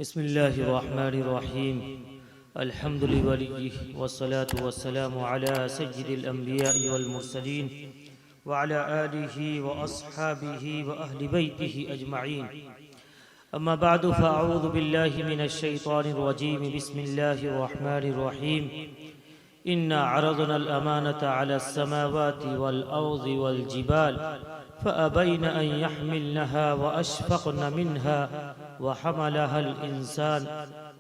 बिस्मिल्लाहिर्रहमानिर्रहीम अल्हम्दुलिल्लाहि वस्सलातु वस्सलामु अला सय्यिदिल अंबिया'i वल मुरसलीन व अला आलिहि व अस्हाबिहि व अहलि बैतिहि अजमईन। अम्मा बअदु फअऊज़ु बिल्लाहि मिनश शैतानिर रजीम। बिस्मिल्लाहिर्रहमानिर्रहीम। इन्ना अरज़नल अमानता अलस समावाति वल अर्ज़ि वल जिबाल फ़अबैन अन यहमिलनहा व अशफ़क़न मिन्हा व हमलहल इंसान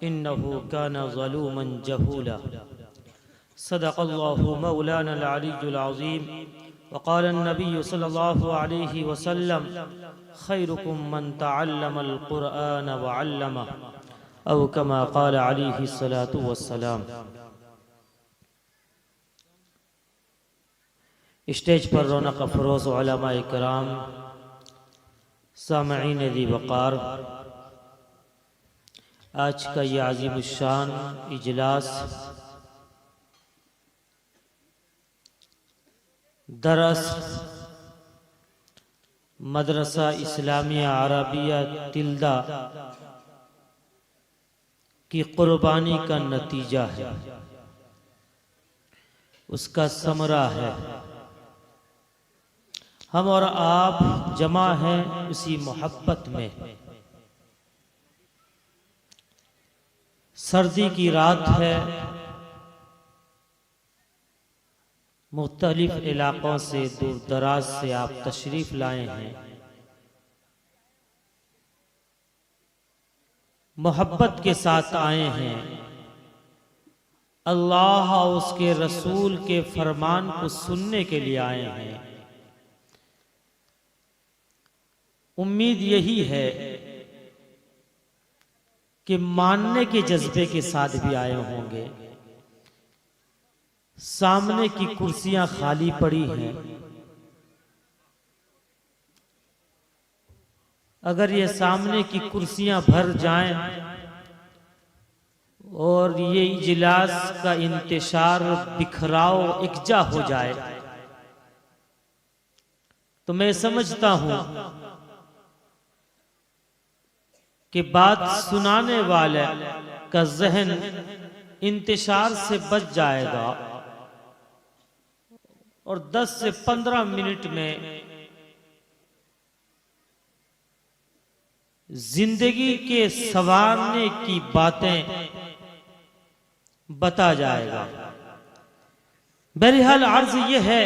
इन्नहु काना ज़लूमन जहूला। सदक़ल्लाहु मौलानल अलिय्युल अज़ीम। वक़ाल अन्नबिय्यु सल्लल्लाहु अलैहि वसल्लम खैरुकुम मन तअल्लमल क़ुरआन व अल्लमह औ कमा क़ाल अलैहि सलातु वस्सलाम। स्टेज पर रौनक अफरोज़ उलमा इकराम, सामईन दी वक़ार, आज का ये अज़ीमुश्शान इजलास दरस मदरसा इस्लामिया अरबिया तिल्दा की कुर्बानी का नतीजा है, उसका समरा है। हम और आप जमा हैं उसी मोहब्बत में। सर्दी की रात है, मुख्तलिफ इलाकों से दूर दराज से आप तशरीफ लाए हैं। मोहब्बत के साथ आए हैं। अल्लाह और उसके रसूल के फरमान को सुनने के लिए आए हैं। उम्मीद यही है कि मानने के जज्बे के साथ भी आए होंगे। सामने की कुर्सियां खाली पड़ी हैं। अगर ये सामने की कुर्सियां भर जाएं और ये इजलास का इंतशार बिखराव इकजा हो जाए तो मैं समझता हूं कि बात सुनाने वाले का जहन इंतशार से बच जाएगा और 10 से 15 मिनट में जिंदगी के संवारने की बातें बता जाएगा। बहरहाल अर्ज यह है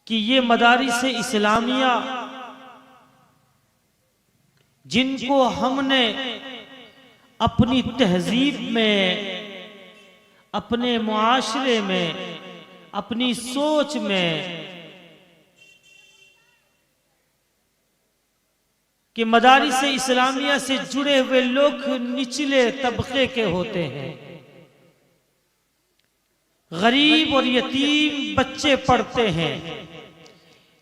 कि ये मदारिस इस्लामिया जिनको हमने अपनी तहजीब में, अपने मुआशरे में, अपनी सोच में कि मदारिस इस्लामिया से जुड़े हुए लोग निचले तबके के होते हैं, गरीब और यतीम बच्चे पढ़ते हैं,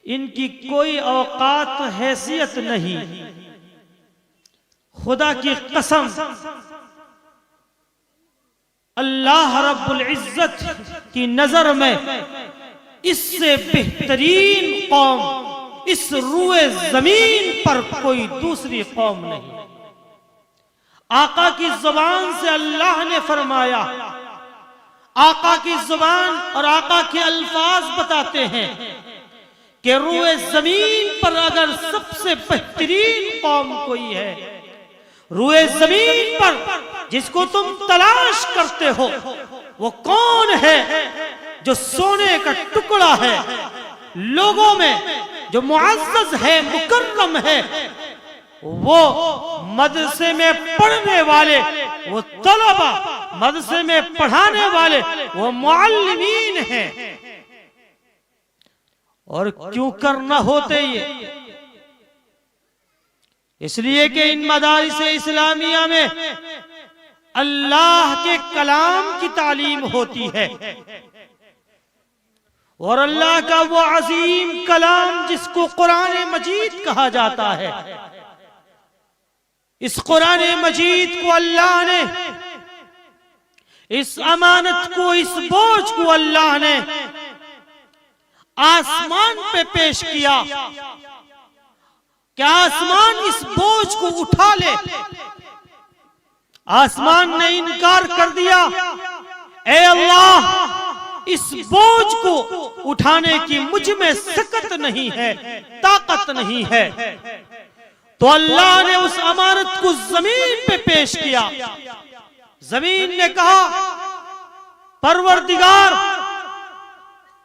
इनकी कोई औकात हैसियत नहीं। खुदा की कसम, अल्लाह रब्बुल इज्जत की नजर में इससे बेहतरीन कौम इस रुए जमीन पर कोई दूसरी कौम नहीं। आका की जुबान से अल्लाह ने फरमाया, आका की जुबान और आका के अल्फाज बताते हैं कि रुए जमीन पर अगर सबसे बेहतरीन कौम कोई है, रुए जमीन पर जिसको तुम तलाश करते हो, वो कौन है? जो सोने का टुकड़ा है, लोगों में जो मुअज़्ज़ज़ है, मुकर्रम है, वो मदरसे में पढ़ने वाले, वो तलबा, मदरसे में पढ़ाने वाले, वो मुअल्लिमीन हैं। और क्यों करना होते ये? इसलिए कि इन मदारिस इस्लामिया में अल्लाह के कलाम की तालीम होती है और अल्लाह का वो अजीम कलाम जिसको कुरान मजीद कहा जाता है, इस कुरान मजीद को अल्लाह ने, इस अमानत को, इस बोझ को अल्लाह ने आसमान पे पेश किया क्या आसमान इस बोझ को उठा ले? आसमान ने इनकार कर दिया, ए अल्लाह, इस बोझ को उठाने की मुझ में सकत नहीं है, ताकत नहीं है। तो अल्लाह ने उस अमानत को जमीन पे पेश किया। जमीन ने कहा, परवरदिगार,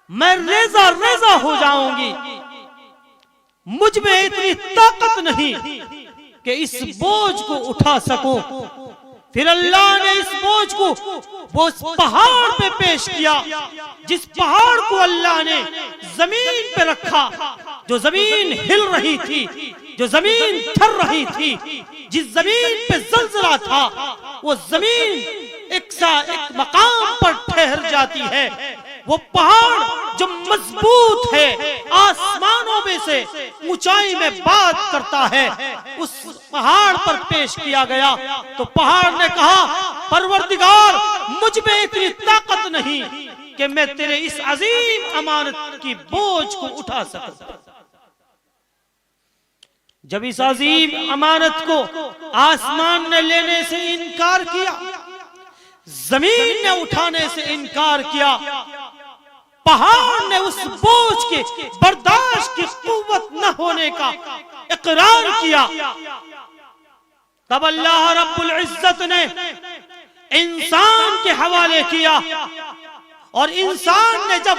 मैं रेजा रेजा हो जाऊंगी, मुझ में इतनी ताकत नहीं कि इस बोझ को उठा सकूं। फिर अल्लाह ने इस बोझ को वो पहाड़ पे पेश किया, जिस पहाड़ को अल्लाह ने जमीन पे रखा, जो जमीन हिल रही थी, जो जमीन थर रही थी, जिस जमीन पे जलजला था, वो जमीन एक मकाम पर ठहर जाती है। वो पहाड़ जो मजबूत है, आसमानों में से ऊंचाई में बात करता है, उस पहाड़ पर पेश किया गया। तो पहाड़ ने कहा, परवरदिगार, मुझ में इतनी ताकत नहीं कि मैं तेरे इस अजीम अमानत की बोझ को उठा सकूं। जब इस अजीम अमानत को आसमान ने लेने से इनकार किया, जमीन ने उठाने से इनकार किया, पहाड़ ने उस बोझ के बर्दाश्त की कुव्वत न होने का इकरार किया, तब अल्लाह रब्बुल इज्जत ने इंसान के हवाले किया। और इंसान ने जब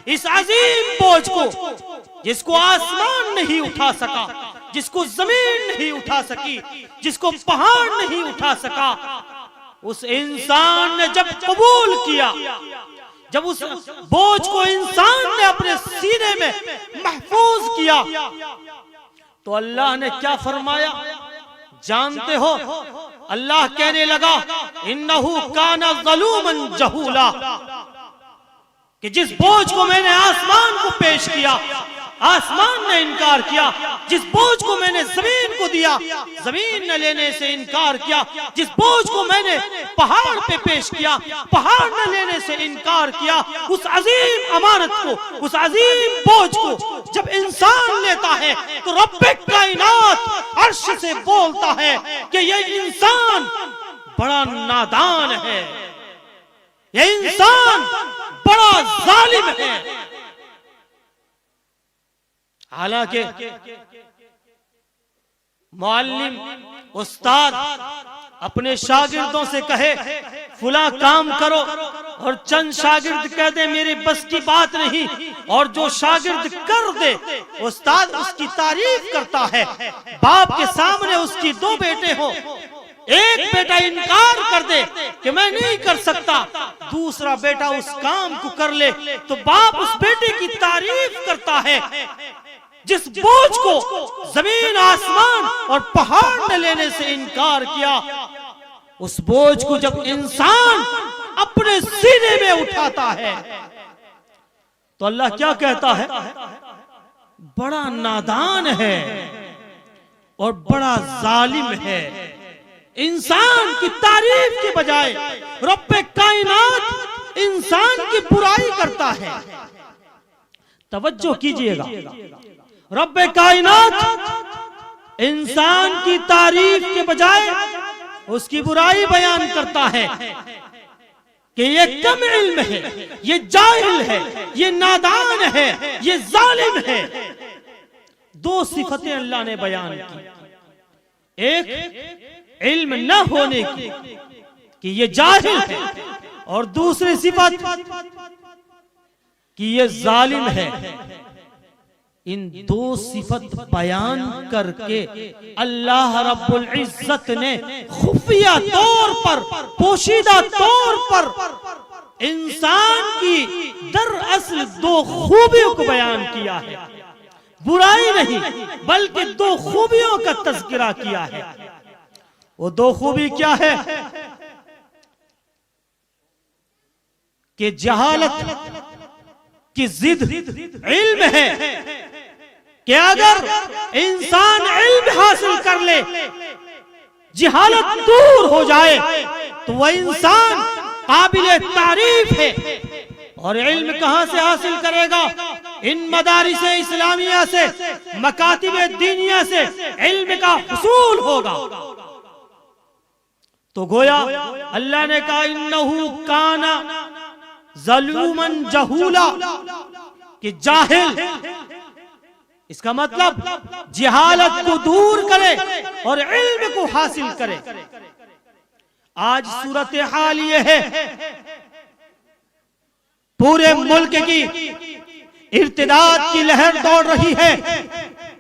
इस अजीम बोझ को, जिसको आसमान नहीं उठा सका, जिसको जमीन नहीं उठा सकी, जिसको पहाड़ नहीं उठा सका, उस इंसान ने जब कबूल किया, जब उस बोझ को इंसान ने अपने सीने में महफूज किया, तो अल्लाह ने क्या फरमाया जानते हो? अल्लाह कहने लगा, इन्नहु काना ज़लूमन जहूला, कि जिस बोझ को मैंने आसमान को पेश किया, आसमान ने इनकार किया। जिस बोझ को मैंने जमीन को दिया, जमीन ने लेने से इनकार किया। जिस बोझ को मैंने पहाड़ पे पेश किया, पहाड़ ने लेने से इनकार किया। उस अजीम अमानत को, उस अजीम बोझ को जब इंसान लेता है, तो रब्बे कायनात अर्श से बोलता है कि ये इंसान बड़ा नादान है, ये इंसान बड़ा जालिम है। हालांकि मुअल्लिम, उस्ताद अपने शागिर्दों से कहे फुला काम करो, और चंद शागिर्द कह दे मेरे बस की बात नहीं, और जो शागिर्द कर दे, उस्ताद उसकी तारीफ करता है। बाप के सामने उसकी दो बेटे हो, एक बेटा इनकार कर दे कि मैं नहीं कर सकता, दूसरा बेटा उस काम को कर ले, तो बाप उस बेटे की तारीफ करता है। जिस बोझ को जमीन, आसमान और पहाड़ ने लेने से इनकार किया, उस बोझ को जब इंसान अपने सीने में उठाता है, तो अल्लाह क्या कहता है? बड़ा नादान है और बड़ा जालिम है। इंसान की तारीफ के बजाय रब्बे कायनात इंसान की बुराई करता है। तवज्जो कीजिएगा, रब्बे कायनात इंसान की तारीफ के बजाय उसकी बुराई बयान करता है कि ये कम इल्म है, ये जाहिल है, ये नादान है, ये जालिम है। दो सिफतें अल्लाह ने बयान की, एक इल्म न होने की कि ये जाहिल है, और दूसरी सिफत कि ये जालिम है। इन दो सिफत बयान करके अल्लाह रब्बुल इज्जत ने खुफिया तौर पर, पोशीदा तौर पर इंसान की दरअसल दो खूबियों को बयान किया है। बुराई नहीं, बल्कि दो खूबियों का तज़किरा किया है। वो दो खूबी क्या है? कि जहालत की जिद इल्म है, कि अगर इंसान इल्म हासिल कर ले, जहालत दूर हो जाए, तो वह इंसान काबिल तारीफ है। और इल्म कहां से हासिल करेगा? इन मदारिस इस्लामिया से, मकातिब दीनिया से इल्म का हुसूल होगा। तो गोया अल्लाह ने कहा इन्नहु काना ज़लूमन जहूला, कि जाहिल, इसका मतलब जहालत को दूर करे और इल्म को हासिल करे। आज सूरत हाल ये है, पूरे मुल्क की इर्तिदाद की लहर दौड़ रही है।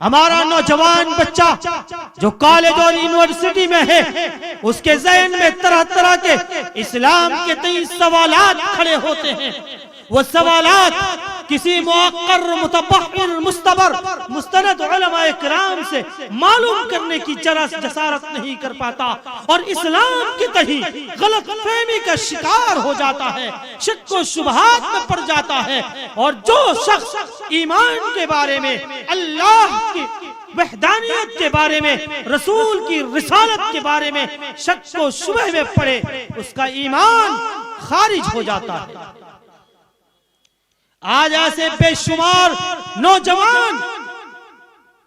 हमारा नौजवान बच्चा जो कॉलेज और यूनिवर्सिटी में है, उसके ज़हन में तरह तरह के इस्लाम के कई सवालात खड़े होते हैं। वो सवालात किसी मुअक्कर, मुतबहर, मुस्तबर, मुस्तनद उलमाए किराम से मालूम करने की जरा जसारत नहीं कर पाता और इस्लाम की तही गलत फहमी का शिकार हो जाता है, शक व शुबहात में पड़ जाता है। और जो शख्स ईमान के बारे में, अल्लाह की वहदानियत के बारे में, रसूल की रिसालत के बारे में शक व शुबह में पड़े, उसका ईमान खारिज हो जाता है। आज ऐसे बेशुमार नौजवान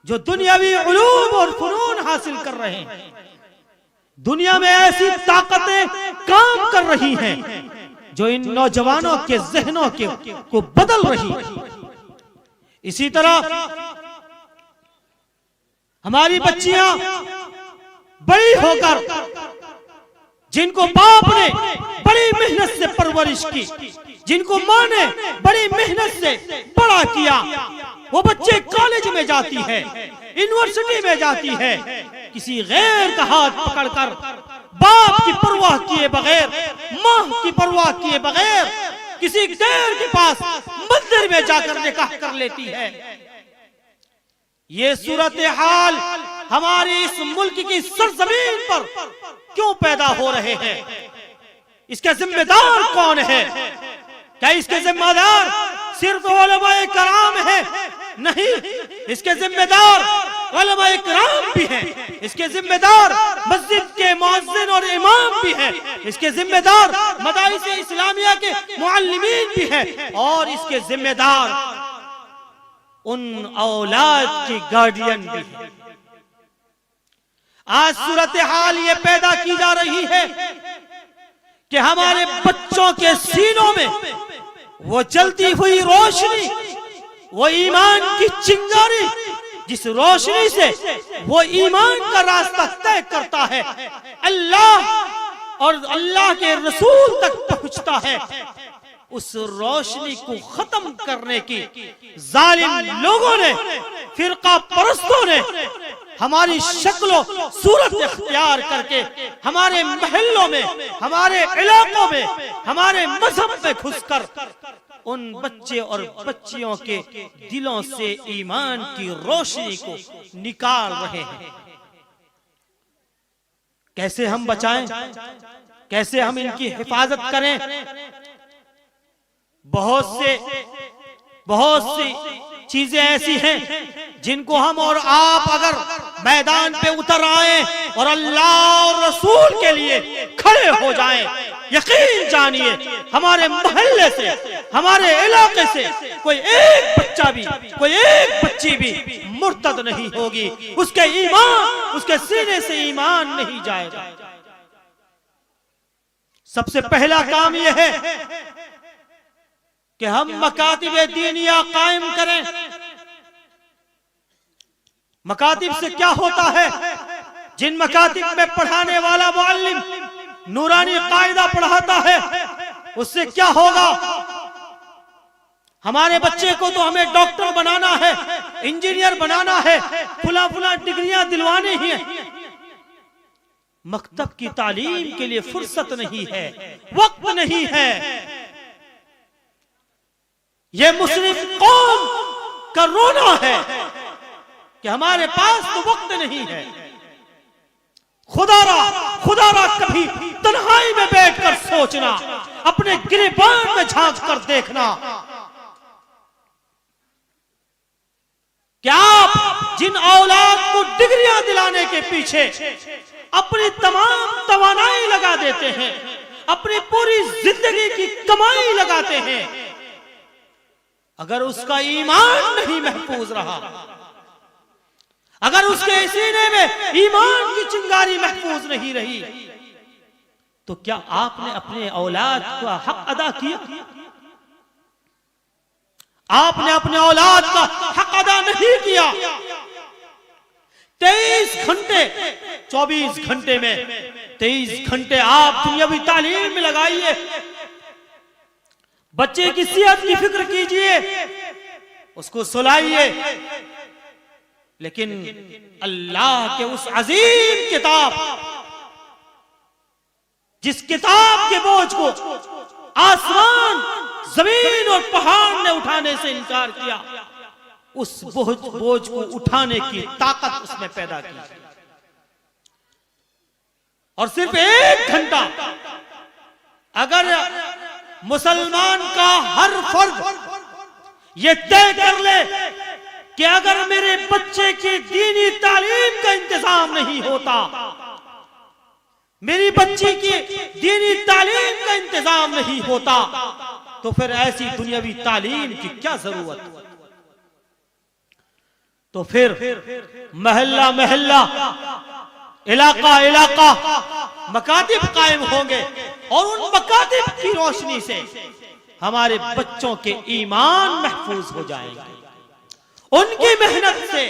जो दुनियावी उलूम और फनून हासिल कर रहे हैं, दुनिया में ऐसी ताकतें काम कर रही हैं जो इन नौजवानों के ज़हनों को बदल रही है। इसी तरह हमारी बच्चियां बड़ी होकर, जिनको बाप ने बड़ी मेहनत से परवरिश की, जिनको माँ ने बड़ी मेहनत से बड़ा किया, वो बच्चे कॉलेज में जाती है, यूनिवर्सिटी में जाती है, किसी गैर का हाथ पकड़कर, बाप की परवाह किए बगैर, माँ की परवाह किए बगैर, किसी गैर के पास मंदिर में जाकर निकाह कर लेती है। ये सूरत हाल हमारे इस मुल्क की सरजमीन पर क्यों पैदा हो रहे हैं? इसका जिम्मेदार कौन है? क्या इसके जिम्मेदार सिर्फ उलमाए कराम है? नहीं, इसके जिम्मेदार उलमाए कराम भी हैं, इसके जिम्मेदार मस्जिद के मुअज्जिन और इमाम भी हैं, इसके जिम्मेदार मदारिस इस्लामिया के मुअल्लिमीन भी हैं, और इसके जिम्मेदार उन औलाद की गार्डियन भी हैं। आज सूरत हाल ये पैदा की जा रही है कि हमारे बच्चों के सीनों में वो जलती हुई रोशनी, वो ईमान की चिंगारी, जिस रोशनी से वो ईमान का रास्ता तय करता है, अल्लाह और अल्लाह के रसूल तक पहुंचता है, उस रोशनी को खत्म करने की जालिम लोगों ने, फिरका परस्तों ने हमारी शक्लों सूरत इख्तियार करके हमारे महल्लों में, हमारे इलाकों में, हमारे मजहब में घुसकर उन बच्चे और बच्चियों के दिलों से ईमान की रोशनी को निकाल रहे हैं। कैसे हम बचाएं, कैसे हम इनकी हिफाजत करें? बहुत सी चीजें ऐसी हैं जिनको हम और आप अगर मैदान पे उतर आए और अल्लाह और रसूल के लिए खड़े हो जाएं, यकीन जानिए हमारे मोहल्ले से, हमारे इलाके से कोई एक बच्चा भी, कोई एक बच्ची भी मुर्तद नहीं होगी, उसके ईमान, उसके सीने से ईमान नहीं जाएगा। सबसे पहला काम यह है कि हम मकातिब दीनिया कायम करें। मकातिब से क्या होता है? जिन मकातिब में पढ़ाने वाला मुअल्लिम नूरानी कायदा पढ़ाता है, उससे क्या होगा? हमारे बच्चे को तो हमें डॉक्टर बनाना है, इंजीनियर बनाना है, फुला डिग्रियां दिलवानी ही है। मकतब की तालीम के लिए फुर्सत नहीं है, वक्त नहीं है। ये मुस्लिम कौम का रोना है कि हमारे पास तो वक्त नहीं है। खुदारा कभी तन्हाई में बैठकर सोचना, अपने गिरेबान में झांक कर देखना कि आप जिन औलाद को डिग्रियां दिलाने के पीछे अपनी तमाम तवानाई लगा देते हैं, अपनी पूरी जिंदगी की कमाई लगाते हैं, अगर उसका ईमान नहीं महफूज रहा, अगर उसके सीने में ईमान की चिंगारी महफूज नहीं रही, तो क्या आपने अपने औलाद का हक अदा किया? आपने अपने औलाद का हक अदा नहीं किया। 23 घंटे 24 घंटे में 23 घंटे आप दुनियावी तालीम में लगाइए, बच्चे की सेहत की फिक्र कीजिए, उसको सुलाइए, लेकिन अल्लाह के उस अजीम किताब, जिस किताब के बोझ को आसमान, जमीन और पहाड़ ने उठाने से इनकार किया, उस बोझ को उठाने की ताकत उसमें पैदा की। और सिर्फ 1 घंटा अगर मुसलमान का हर फर्द ये तय कर ले कि अगर मेरे बच्चे की दीनी तालीम का इंतजाम नहीं होता, मेरी बच्ची की दीनी तालीम का इंतजाम नहीं होता, तो फिर ऐसी दुनियावी तालीम की क्या जरूरत? तो फिर महल्ला महल्ला, इलाका इलाका मकातिब कायम होंगे और उन मकातिब की रोशनी से हमारे बच्चों के ईमान महफूज हो जाएंगे। उनकी मेहनत से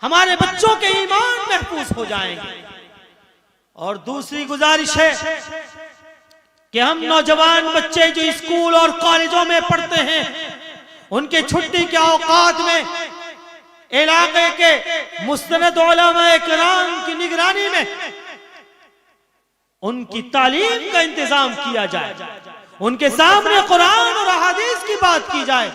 हमारे बच्चों के ईमान महफूज हो जाएंगे। और दूसरी गुजारिश है कि हम नौजवान बच्चे जो स्कूल और कॉलेजों में पढ़ते हैं, उनके छुट्टी के औकात में इलाके के मुस्तनद उलमा किराम की निगरानी में उनकी तालीम का इंतजाम किया जाए, उनके सामने कुरान और अहादीस की बात की जाए।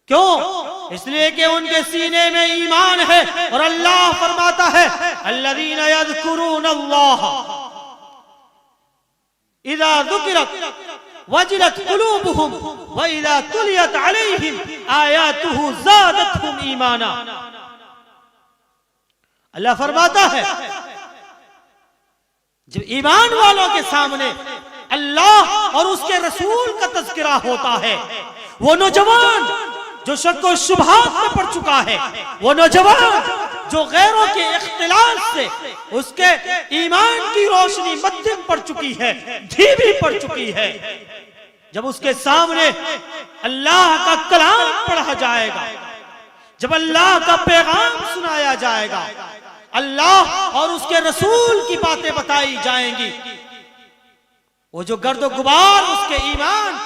क्यों? इसलिए कि उनके सीने में ईमान है। और अल्लाह फरमाता है, अल्लज़ीना यज़कुरूनल्लाह इज़ा ज़ुकिरत वजिलत कुलूबुहुम व इज़ा तुलियत अलैहिम आयातुहु ज़ादतहुम ईमाना। अल्लाह फरमाता है, जब ईमान वालों के सामने अल्लाह और उसके रसूल का तज़किरा होता है, वो नौजवान जो शक व शुबहात में पड़ चुका है, वो नौजवान जो गैरों के इख्तिलाफ से उसके ईमान की रोशनी मध्यम पड़ चुकी है, धीमी पड़ चुकी है, जब उसके सामने अल्लाह का कलाम पढ़ा जाएगा, जब अल्लाह का पैगाम सुनाया जाएगा, अल्लाह और उसके रसूल की बातें बताई जाएंगी, वो जो गर्दो गुबार उसके ईमान,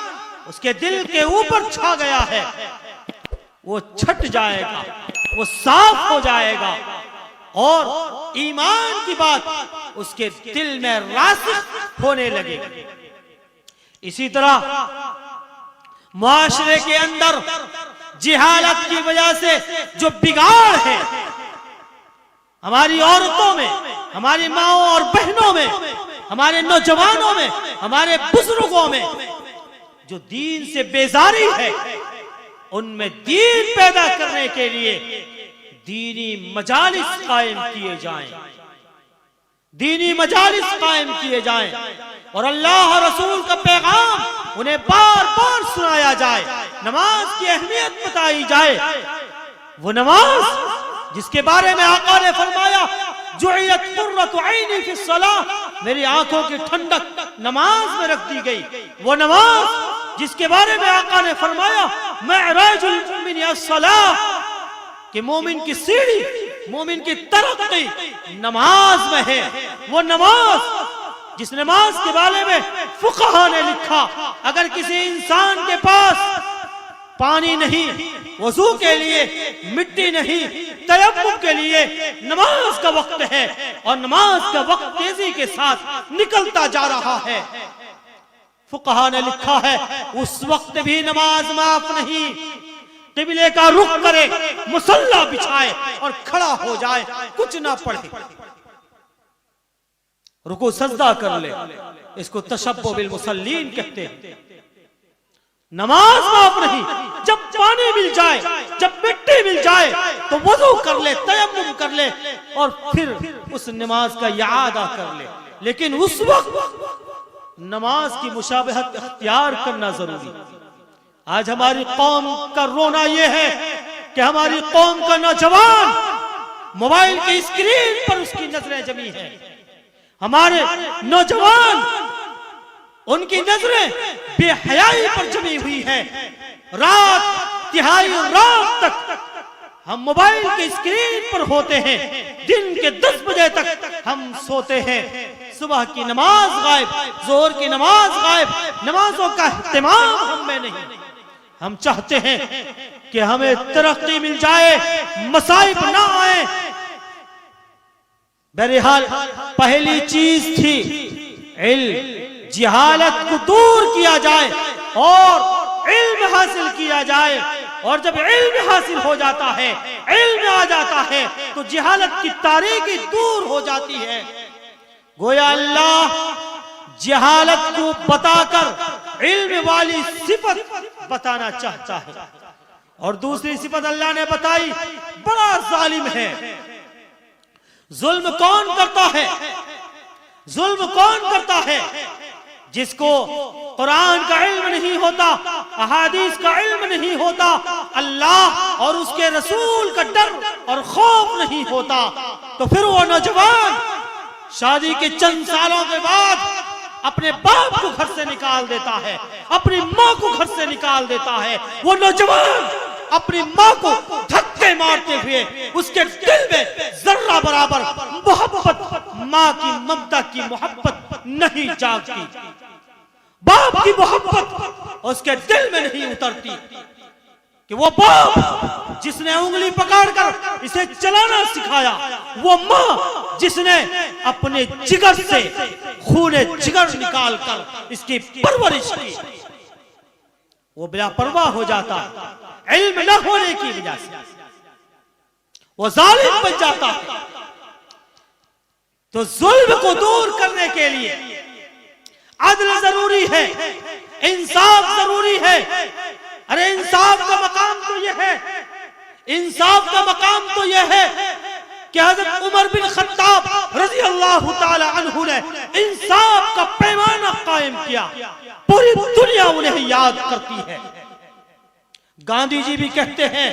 उसके दिल के ऊपर छा गया है, वो छट जाएगा, वो साफ हो जाएगा और ईमान की बात उसके दिल में रासिख होने लगेगी। इसी तरह मुआशरे के अंदर जिहालत की वजह से जो बिगाड़ है, हमारी औरतों में, हमारी माओं और बहनों में, हमारे नौजवानों में, हमारे बुजुर्गों में जो दीन से बेजारी है, उनमें दीन पैदा करने के लिए दीनी मजालिस कायम किए जाएं, दीनी मजालिस कायम किए जाएं और अल्लाह रसूल का पैगाम उन्हें बार बार सुनाया जाए, नमाज की अहमियत बताई जाए। वो नमाज जिसके बारे में आका ने फरमाया, जुइयत कुर्रतु ऐनी फी सलाह, मेरी आंखों की ठंडक नमाज में रख दी गई। वो नमाज जिसके बारे में आका ने फरमाया, मेराजुल मुमिन अस्सलाह, कि मोमिन की सीढ़ी, मोमिन की तरक्की नमाज में है। वो नमाज जिस नमाज के बारे में फुक़हा ने लिखा, अगर किसी इंसान के पास पानी नहीं, वजू के लिए मिट्टी नहीं, तयम्मुम के लिए नमाज का वक्त है और नमाज का वक्त तेजी के साथ निकलता जा रहा है, फुक़हा ने लिखा है उस वक्त भी नमाज माफ नहीं। किबले का रुख करे, मुसल्ला बिछाए और खड़ा हो जाए, कुछ ना पढ़े, रुको सजदा कर ले, इसको तशब्बुह बिल मुसल्लीन कहते हैं। नमाज माफ नहीं। जब पानी मिल जाए, जब मिट्टी मिल जाए तो वजू कर ले, तयम्मुम कर ले और फिर उस नमाज का यादा कर ले, लेकिन उस वक्त नमाज की मुशाबहत इख्तियार करना जरूरी। आज हमारी कौम का रोना यह है कि हमारी कौम का नौजवान मोबाइल की स्क्रीन पर उसकी नजरें जमी है। हमारे नौजवान, उनकी नजरें बेहयाई पर जमी हुई है। रात तिहाई रात तक हम मोबाइल की स्क्रीन पर होते हैं, दिन के 10 बजे तक हम सोते हैं। सुबह की नमाज गायब, जोहर की नमाज गायब, नमाजों का इत्तिमाम हम में नहीं। हम चाहते हैं कि हमें तरक्की मिल जाए, मसाइब ना आए। बहरहाल पहली चीज थी इल्म, जिहालत को दूर किया जाए और इल्म हासिल किया जाए। और जब इल्म हासिल हो जाता है, इल्म आ जाता है, तो जिहालत की तारीकी दूर हो जाती है। गोया अल्लाह जिहालत को बताकर इल्म वाली सिफत बताना चाहता है। और दूसरी सिफत अल्लाह ने बताई, बड़ा जालिम है। जुल्म कौन करता है? जुल्म कौन करता है? जिसको कुरान का इल्म नहीं होता, अहादीस का इल्म नहीं होता, अल्लाह और उसके रसूल का डर और खौफ नहीं होता, तो फिर वो नौजवान शादी के चंद सालों के बाद अपने बाप को घर से निकाल देता है, अपनी माँ को घर से निकाल देता है। वो नौजवान अपनी माँ को धक्के मारते हुए उसके दिल में जर्रा बराबर मोहब्बत, माँ की ममता की मोहब्बत नहीं जागती, बाप की मोहब्बत उसके दिल में नहीं उतरती कि वो बाप जिसने उंगली पकड़कर इसे चलाना सिखाया, वो माँ जिसने अपने जिगर से खूने जिगर निकालकर इसकी परवरिश की, वो बेपरवाह हो जाता। इल्म न होने की वजह से वो जालिम बन जाता। तो जुल्म को दूर करने के लिए अदल जरूरी है, इंसाफ जरूरी है। अरे इंसाफ का मकाम तो यह है, इंसाफ का मकाम तो यह है कि हज़रत उमर बिन खत्ताब रज़ी अल्लाह ताला अन्हु ने इंसाफ का पैमाना कायम किया। पूरी दुनिया उन्हें याद करती है। गांधी जी भी कहते हैं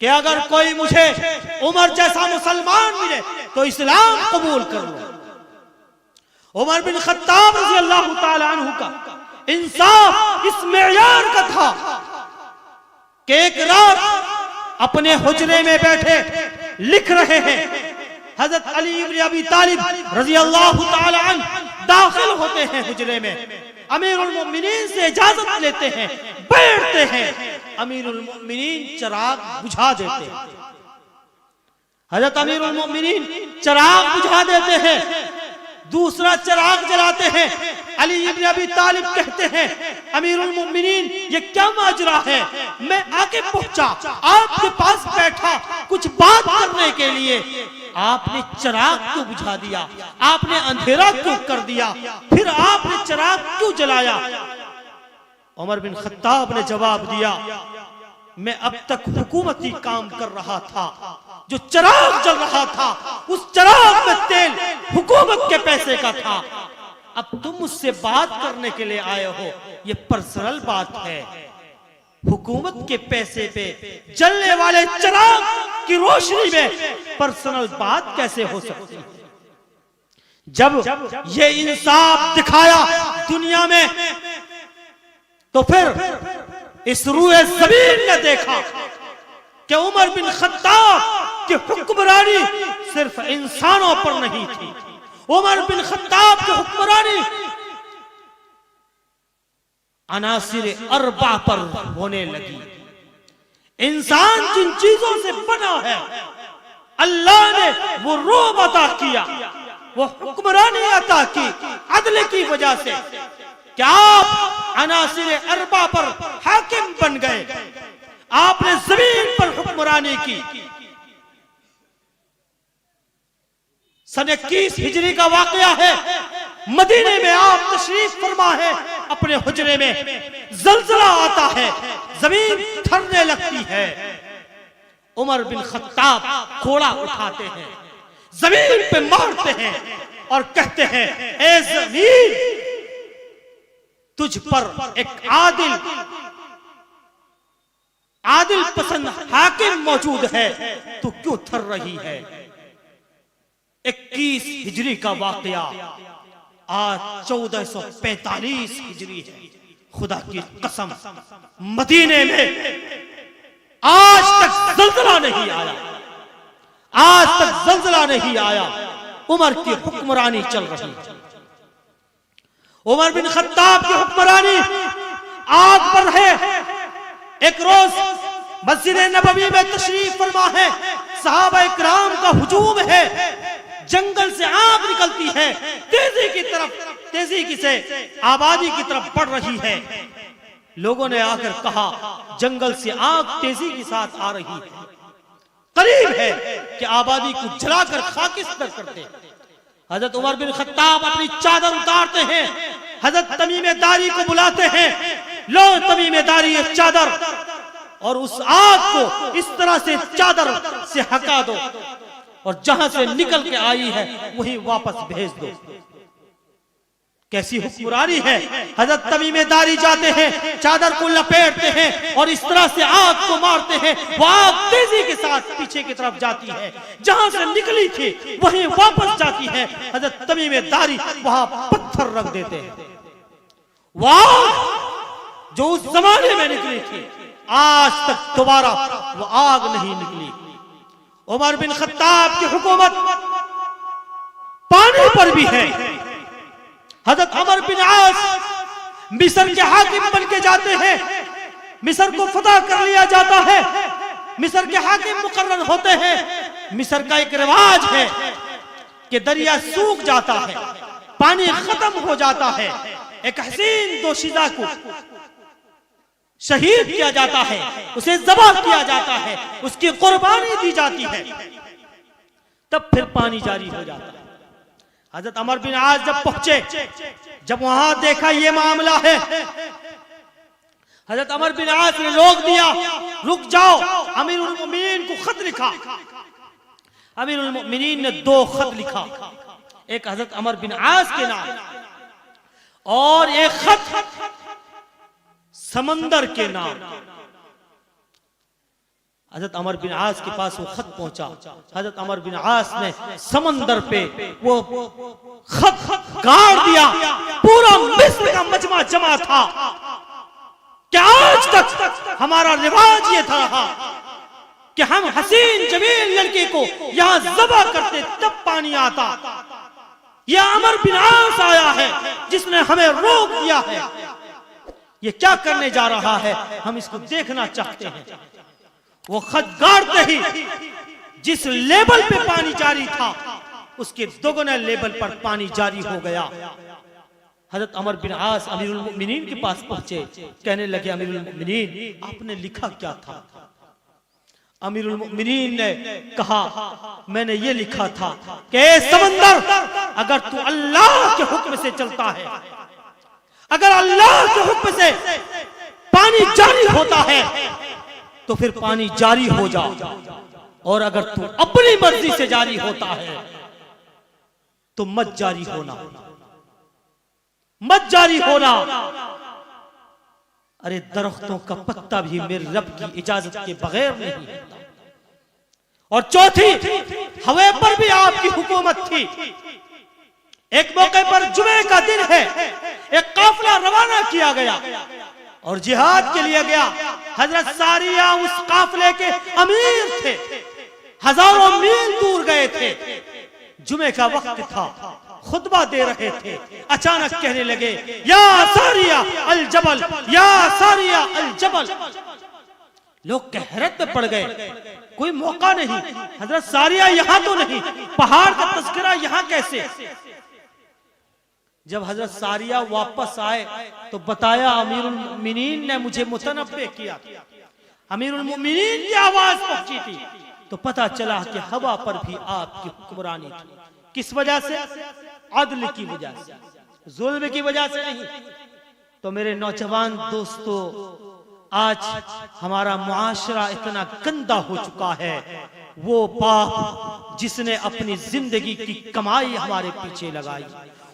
कि अगर कोई मुझे उमर जैसा मुसलमान मिले तो इस्लाम कबूल कर लो। उमर बिन खत्ताब रज़ी अल्लाह ताला अन्हु का इंसाफ इस मेयार का था कि एक रात अपने हुजरे में बैठे लिख रहे हैं, हजरत अली इब्न अबी तालिब रज़ी अल्लाह ताला अन्हु दाखिल होते हैं हुजरे में, अमीरुल मोमिनीन से इजाजत लेते हैं, बैठते हैं। अमीरुल मोमिनीन चिराग बुझा देते हैं। हजरत अमीरुल मोमिनीन चिराग बुझा देते हैं, दूसरा चिराग जलाते हैं। अली इब्न अबी तालिब कहते हैं, अमीरुल मोमिनीन ये क्या माजरा है? मैं आके पहुंचा, आपके पास बैठा कुछ बात करने के लिए, आपने चिराग क्यों बुझा दिया? आपने अंधेरा क्यों कर दिया? फिर आपने चिराग क्यों जलाया? उमर बिन खत्ताब ने जवाब दिया, मैं अब तक हुकूमती काम कर रहा था, जो चिराग जल रहा था उस चिराग में तेल हुकूमत के पैसे का था। अब तुम मुझसे बात करने के लिए आए हो, ये पर्सनल बात है। हुकूमत के पैसे पे जलने वाले चिराग की रोशनी में पर्सनल बात कैसे हो सकती है? जब ये इंसाफ दिखाया दुनिया में, तो फिर इस रूए ज़मीन ने देखा कि उमर बिन खत्ताब की हुक्मरानी सिर्फ इंसानों पर नहीं थी। उमर बिन खत्ताब की हुक्मरानी अनासिर अरबा पर होने लगी। इंसान जिन चीजों से बना है, अल्लाह ने वो रूब अता किया, वो हुक्मरानी अता की अदल की वजह से। क्या आप अनासिर अरबा पर हाकिम बन गए? आपने जमीन पर हुक्मरानी की। सन 21 हिजरी का वाकया है, मदीने में आप तशरीफ फरमा है, अपने हुजरे में जलजला आता है, जमीन थरने लगती है। उमर बिन खत्ताब घोड़ा उठाते हैं, जमीन पे मारते हैं, और कहते हैं, ए ज़मीन, तुझ पर एक आदिल पसंद हाकिम मौजूद है, तू क्यों थर रही है। 21 हिजरी का वाकया, आज 1445 हिजरी है। खुदा की कसम, मदीने में आज तक जल्जला नहीं आया, आज तक जल्जला नहीं आया। उमर की हुक्मरानी चल रही है, उमर बिन खत्ताब की हुक्मरानी आग पर है। एक रोज मस्जिद नबवी में तशरीफ फरमा है, सहाबा इकराम का हुजूम है, जंगल से आग निकलती है, तेजी से आबादी की तरफ बढ़ रही है। लोगों ने आकर कहा, जंगल से आग तेजी के साथ आ रही है, करीब है कि आबादी को जलाकर खाकिस्तर करते। हजरत उमर बिन खत्ताब अपनी चादर उतारते हैं, हजरत तमीम दारी को बुलाते हैं, लो तमीम दारी ये चादर, और उस आग को इस तरह से चादर से हटा दो, और जहां से निकल के आई है वहीं वापस भेज दो। कैसी हुक्मरानी है। हजरत तमीम दारी जाते हैं, चादर को लपेटते हैं और इस तरह से आग को मारते हैं। वो आग तेजी के साथ पीछे की तरफ जाती है, जहां से निकली थी वहीं वापस जाती है। हजरत तमीम दारी वहां पत्थर रख देते हैं। वो आग जो उस जमाने में निकली थी, आज तक दोबारा वो आग नहीं निकली। उमर बिन खत्ताब की हुकूमत पानी पर भी है। हजरत अमर बिन आस मिस्र के हाकिम बन के जाते हैं, मिस्र को फतह कर लिया जाता है, मिस्र के हाकिम मुकर्रर होते हैं। मिस्र का एक रिवाज है कि दरिया सूख जाता है, पानी खत्म हो जाता है, एक हसीन दोशीदा को शहीद किया जाता है, उसे ज़बह किया जाता है, उसकी कुर्बानी दी जाती है, तब फिर पानी जारी हो जाता है। हजरत अमर बिन आस जब पहुंचे, जब वहां देखा ये मामला है, हजरत अमर बिन आस ने रोक दिया, रुक जाओ। अमीरुल मोमिनीन को खत लिखा। अमीरुल मोमिनीन ने 2 खत लिखा, एक हजरत अमर बिन आस के नाम और एक खत समंदर के नाम। हजरत अमर बिन आस के पास वो खत पहुंचा। हजरत अमर बिन आस ने समंदर पे वो खत गाड़ दिया। पूरा मिस्र का मजमा जमा था कि आज तक हमारा रिवाज ये था कि हम हसीन जमील लड़के को यहां ज़बह करते तब पानी आता। यह अमर बिन आस आया है जिसने हमें रोक दिया है। ये क्या करने जा रहा है, हम इसको देखना चाहते हैं। वो खत गाड़ते ही जिस लेवल पे पानी जारी था, उसके दोगुना लेवल पर पानी जारी हो गया। हजरत अमर बिन आस अमीरुल मोमिनीन के पास पहुंचे, कहने लगे, अमीरुल मोमिनीन आपने लिखा क्या था। अमीरुल मोमिनीन ने कहा, मैंने ये लिखा था कि समंदर, अगर तू अल्लाह के हुक्म से चलता है, अगर अल्लाह के हुक्म से पानी जारी होता है तो फिर पानी जारी हो जा, और अगर तू अपनी मर्जी से जारी होता है तो मत जारी होना, मत जारी होना। अरे दरख्तों का पत्ता भी मेरे रब की इजाजत के बगैर नहीं हिलता। और चौथी, हवा पर भी आपकी हुकूमत थी। एक मौके पर जुमे का दिन है, एक काफिला रवाना किया गया और जिहाद के लिए गया। हजरत सारिया उस काफिले के अमीर थे, हजारों मील दूर गए थे। जुमे का वक्त था, खुतबा दे रहे थे, अचानक कहने लगे, या सारिया अल जबल, या सारिया अल जबल। लोग हैरत में पड़ गए, कोई मौका नहीं, हजरत सारिया यहां तो नहीं, पहाड़ का तस्करा यहां कैसे। जब हजरत सारिया वापस आए तो बताया, अमीरुल मोमिनीन ने मुझे मुतनब्बे किया, अमीरुल मोमिनीन की आवाज पहुंची थी। तो पता चला कि हवा पर भी आपकी हुक्मरानी थी। किस वजह से? अदल की वजह से, जुल्म की वजह से नहीं। तो मेरे नौजवान दोस्तों, आज हमारा मुआशरा इतना गंदा हो चुका है वो बाप जिसने अपनी जिंदगी की कमाई हमारे पीछे लगाई,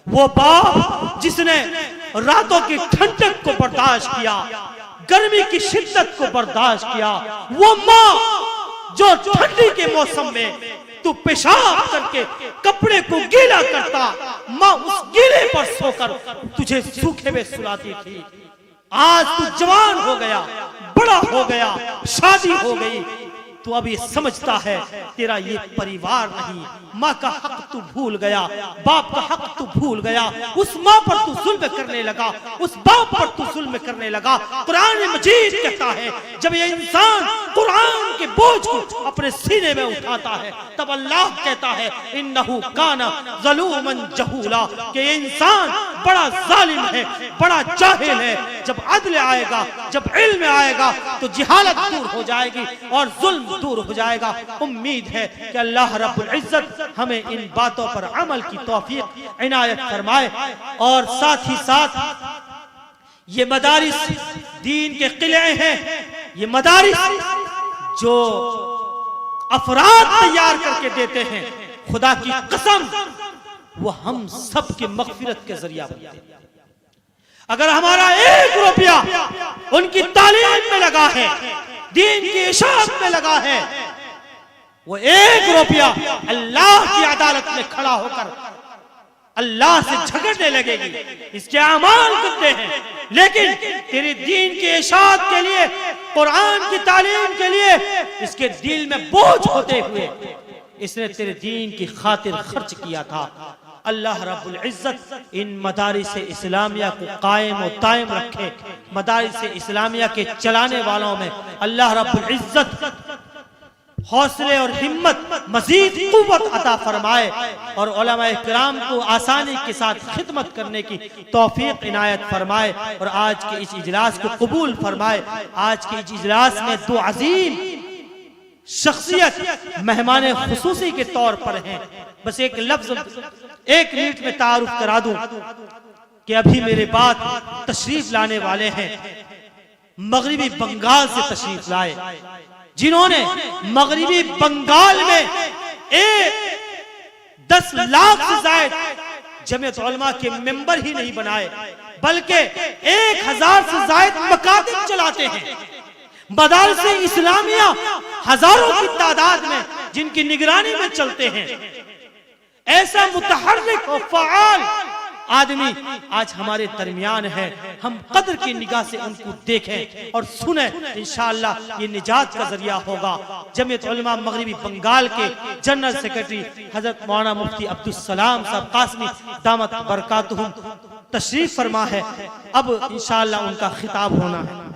वो बाप जिसने रातों की ठंडक को बर्दाश्त किया, गर्मी की शिद्दत को बर्दाश्त किया, वो माँ जो ठंडी के मौसम में तू पेशाब करके कपड़े को गीला करता, माँ उस गीले पर सोकर तुझे सूखे में सुलाती थी। आज तू जवान हो गया, बड़ा हो गया, शादी हो गई, तू अब ये समझता है तेरा ये परिवार नहीं, माँ का हक तू भूल गया, बाप का हक तू भूल गया, उस माँ पर तू जुल्म करने लगा, उस बाप पर तू जुल्म करने लगा। कुरान मजीद कहता है जब ये इंसान कुरान के बोझ को अपने सीने में उठाता है तब अल्लाह कहता है इन्नहु काना ज़लूमन जहूला, कि ये इंसान बड़ा जालिम है, बड़ा जाहिल है। जब अदल आएगा, जब इल्म आएगा तो जिहालत दूर हो जाएगी और जुल्म दूर हो जाएगा। उम्मीद है कि अल्लाह रब्बुल इज्जत हमें इन बातों पर अमल की तौफीक इनायत फरमाए और साथ ही साथ ये मदारिस दीन के किले हैं, ये मदारिस जो अफराद तैयार करके देते हैं, खुदा की कसम वो हम सब की मगफिरत के जरिया बनते हैं। अगर हमारा 1 रुपया उनकी तालीम में लगा है, दीन की इशाअत में लगा है, वो 1 रुपया अल्लाह की अदालत में खड़ा होकर अल्लाह से झगड़ने लगेगी। इसके अमाल करते हैं, लेकिन तेरे दीन की इशाअत के लिए, कुरान की तालीम के लिए इसके दिल में बोझ होते हुए इसने तेरे दीन की खातिर खर्च किया था। अल्लाह रब्बुल इज्जत इन मदारिस इस्लामिया को कायम और तायम रखे। मदारिस इस्लामिया के चलाने वालों में अल्लाह रब्बुल इज्जत हौसले और हिम्मत मजीद कुव्वत अता फरमाए और उलमाए किराम को आसानी के साथ खिदमत करने की तौफीक इनायत फरमाए और आज के इस इजलास को कबूल फरमाए। आज के इस इजलास में 2 अजीम शख्सियत मेहमान खुसूसी के तौर पर हैं। बस एक लफ्ज 1 मिनट में तारुफ करा दूं कि अभी मेरे बाद तशरीफ लाने वाले हैं, मगरिबी बंगाल से तशरीफ लाए, जिन्होंने मगरिबी बंगाल में 10 लाख से ज्यादा जमीयत उलमा के मेंबर ही नहीं बनाए, बल्कि 1000 से ज्यादा मकातिब चलाते हैं। मदारिस इस्लामिया हजारों की तादाद में जिनकी निगरानी में चलते हैं। ऐसा मुतहर्रिक और फ़आल आदमी आज हमारे दरमियान है। हम कद्र की निगाह से उनको देखें और सुने, इंशाअल्लाह ये निजात का जरिया होगा। जमीयत उलमा मगरिबी बंगाल के जनरल सेक्रेटरी हजरत मौलाना मुफ्ती अब्दुल सलाम साहब कासमी दामत बरकातुहुम तशरीफ फरमा है। अब इंशाअल्लाह उनका खिताब होना है।